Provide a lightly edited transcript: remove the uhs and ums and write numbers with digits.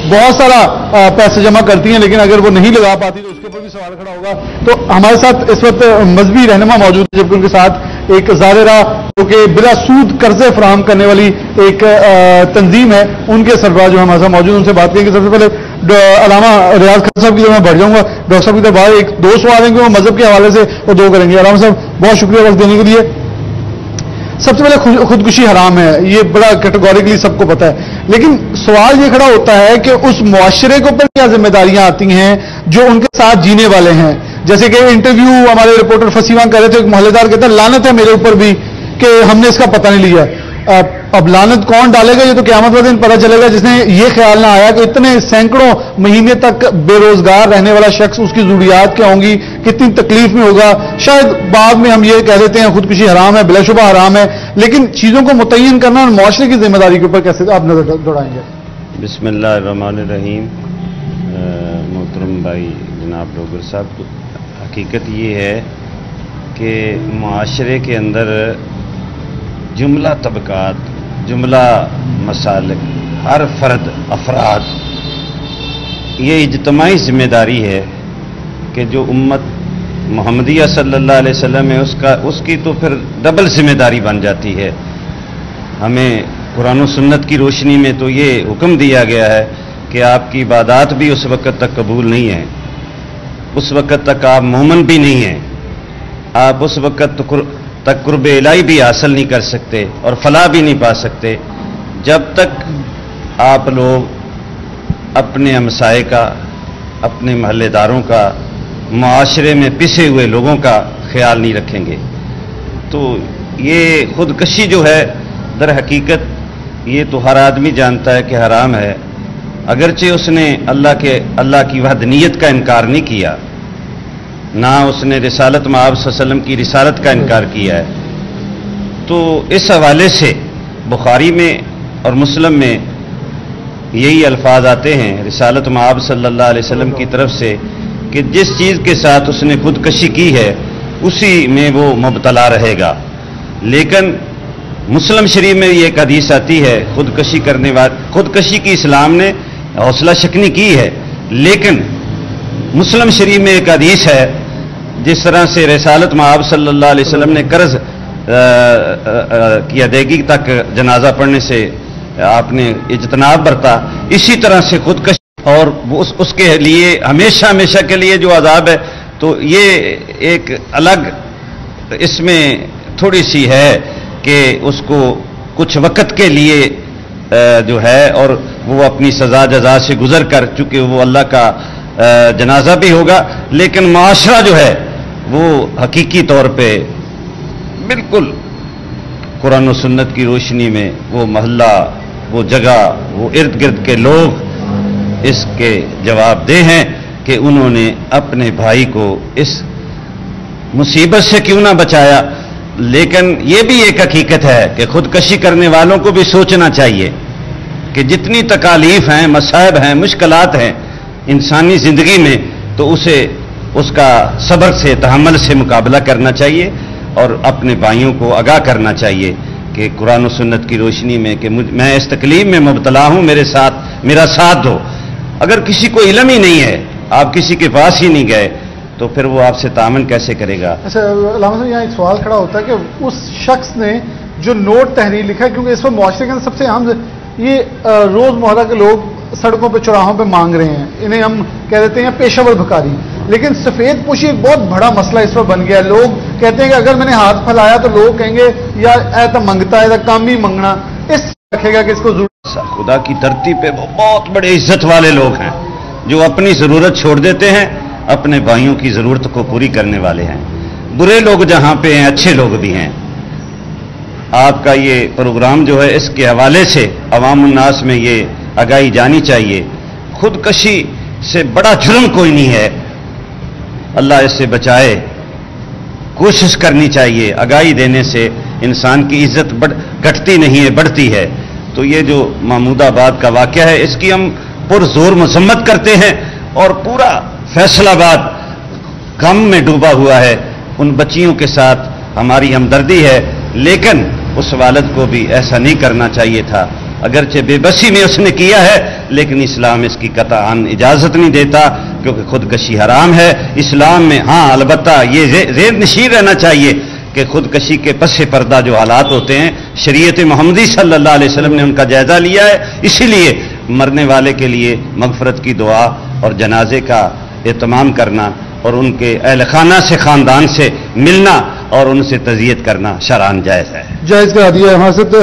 बहुत सारा पैसे जमा करती हैं, लेकिन अगर वो नहीं लगा पाती तो उसके ऊपर भी सवाल खड़ा होगा। तो हमारे साथ इस वक्त मजहबी रहनुमा मौजूद है, जबकि उनके साथ एक ज़ाहिरा जो कि बिला सूद कर्जे फराहम करने वाली एक तंजीम है, उनके सरबराह जो हमारे साथ मौजूद, उनसे बात करेंगे। सबसे पहले अलामा रियाज खान साहब की तरफ मैं बढ़ जाऊंगा। डॉक्टर साहब की तरफ बाहर एक दो सवाल हैं वो मजहब के हवाले से वो दो करेंगे। अलामा साहब बहुत शुक्रिया वक्त देने के लिए। सबसे पहले खुदकुशी हराम है, ये बड़ा कैटेगोरिकली सबको पता है, लेकिन सवाल ये खड़ा होता है कि उस मुआशरे के ऊपर क्या जिम्मेदारियां आती हैं जो उनके साथ जीने वाले हैं। जैसे कि इंटरव्यू हमारे रिपोर्टर फसीवान कर रहे थे, एक मोहल्लेदार कहता है लानत है मेरे ऊपर भी कि हमने इसका पता नहीं लिया। अब लानत कौन डालेगा, ये तो क़यामत वाले दिन पता चलेगा। जिसने ये ख्याल ना आया कि इतने सैकड़ों महीने तक बेरोजगार रहने वाला शख्स, उसकी ज़रूरियात क्या होंगी, कितनी तकलीफ में होगा। शायद बाद में हम ये कह देते हैं खुदकुशी हराम है, बिलाशुबा हराम है, लेकिन चीज़ों को मुतय्यन करना और मुआशरे की जिम्मेदारी के ऊपर कैसे आप नजर दौड़ाएंगे? बिस्मिल्लाहिर्रहमानिर्रहीम। मोहतरम भाई जनाब डोगर साहब, हकीकत ये है कि मुआशरे के अंदर जुमला तबकात, जुमला मसालिक, हर फर्द अफराद, ये इज्तिमाई जिम्मेदारी है कि जो उम्मत मुहम्मदिया सल्लल्लाहु अलैहि वसल्लम है उसकी तो फिर डबल जिम्मेदारी बन जाती है। हमें कुरान और सुन्नत की रोशनी में तो ये हुक्म दिया गया है कि आपकी इबादत भी उस वक़्त तक कबूल नहीं है, उस वक़्त तक आप मोमन भी नहीं हैं, आप उस वक़्त तक कुर्ब इलाही भी हासिल नहीं कर सकते और फलाह भी नहीं पा सकते जब तक आप लोग अपने हमसाए का, अपने महल्लेदारों का, मुआशरे में पिसे हुए लोगों का ख्याल नहीं रखेंगे। तो ये खुदकशी जो है दर हकीकत ये तो हर आदमी जानता है कि हराम है, अगरचे उसने अल्लाह की वहदनीयत का इनकार नहीं किया, ना उसने रिसालत मआब सल्लल्लाहु अलैहि वसल्लम की रिसालत का इनकार किया है। तो इस हवाले से बुखारी में और मुस्लिम में यही अल्फाज आते हैं रिसालत मआब सल्लल्लाहु अलैहि वसल्लम की तरफ से कि जिस चीज़ के साथ उसने खुदकशी की है उसी में वो मुब्तला रहेगा। लेकिन मुस्लिम शरीफ में ये एक हदीस आती है खुदकशी करने वाले, खुदकशी की इस्लाम ने हौसला शिकनी की है, लेकिन मुस्लिम शरीफ में एक हदीस है जिस तरह से रिसालत मआब सल्लल्लाहु अलैहि वसल्लम ने कर्ज की अदायगी तक जनाजा पढ़ने से आपने इज्तनाब बरता, इसी तरह से खुदकशी और उसके लिए हमेशा हमेशा के लिए जो अजाब है, तो ये एक अलग इसमें थोड़ी सी है कि उसको कुछ वक़्त के लिए जो है और वो अपनी सजा जजा से गुजर कर, चूंकि वो अल्लाह का जनाजा भी होगा, लेकिन माशरा जो है वो हकीकी तौर पे बिल्कुल कुरान और सुन्नत की रोशनी में वो मोहल्ला, वो जगह, वो इर्द गिर्द के लोग इसके जवाबदेह हैं कि उन्होंने अपने भाई को इस मुसीबत से क्यों ना बचाया। लेकिन ये भी एक हकीकत है कि खुदकशी करने वालों को भी सोचना चाहिए कि जितनी तकालीफ हैं, मसाइब हैं, मुश्किलात हैं इंसानी ज़िंदगी में, तो उसे उसका सब्र से, तहम्मुल से मुकाबला करना चाहिए और अपने भाइयों को आगाह करना चाहिए कि कुरान और सुन्नत की रोशनी में कि मैं इस तकलीफ में मुब्तला हूँ, मेरा साथ दो। अगर किसी को इल्म ही नहीं है, आप किसी के पास ही नहीं गए, तो फिर वो आपसे तामन कैसे करेगा? अच्छा अल्लामा साहब, यहाँ एक सवाल खड़ा होता है कि उस शख्स ने जो नोट तहरीर लिखा है, क्योंकि इस पर मुआशरे के अंदर सबसे अहम ये रोज मोहल्ला के लोग सड़कों पे, चौराहों पे मांग रहे हैं, इन्हें हम कह देते हैं पेशावर भिखारी, लेकिन सफेद पोशी एक बहुत बड़ा मसला इस पर बन गया। लोग कहते हैं कि अगर मैंने हाथ फैलाया तो लोग कहेंगे यार ऐसा मंगता है, काम ही मंगना, इस रखेगा कि इसको खुदा की धरती पे बहुत बड़े इज्जत वाले लोग हैं जो अपनी जरूरत छोड़ देते हैं, अपने भाइयों की जरूरत को पूरी करने वाले हैं। बुरे लोग जहां पे हैं, अच्छे लोग भी हैं। आपका ये प्रोग्राम जो है, इसके हवाले से अवाम उन्नास में ये आगाही जानी चाहिए। खुदकशी से बड़ा जुर्म कोई नहीं है, अल्लाह इससे बचाए। कोशिश करनी चाहिए, आगाही देने से इंसान की इज्जत घटती नहीं है, बढ़ती है। तो ये जो महमूदाबाद का वाक़या है, इसकी हम पुरजोर मजम्मत करते हैं और पूरा फैसलाबाद गम में डूबा हुआ है। उन बच्चियों के साथ हमारी हमदर्दी है, लेकिन उस वालिद को भी ऐसा नहीं करना चाहिए था اگرچہ بے بسی میں اس نے کیا ہے، لیکن اسلام اس کی قطعاً اجازت نہیں دیتا، کیونکہ خودکشی حرام ہے اسلام میں۔ ہاں البتہ یہ ذہن نشین رہنا چاہیے کہ خودکشی کے پس پردہ جو حالات ہوتے ہیں، شریعت محمدی صلی اللہ علیہ وسلم نے ان کا جائزہ لیا ہے، اسی لیے مرنے والے کے لیے مغفرت کی دعا اور جنازے کا اہتمام کرنا اور ان کے اہل خانہ سے، خاندان سے ملنا اور ان سے تعزیت کرنا شرعاً جائز ہے۔ جائز کرا دیا ہے ہمارے ساتھ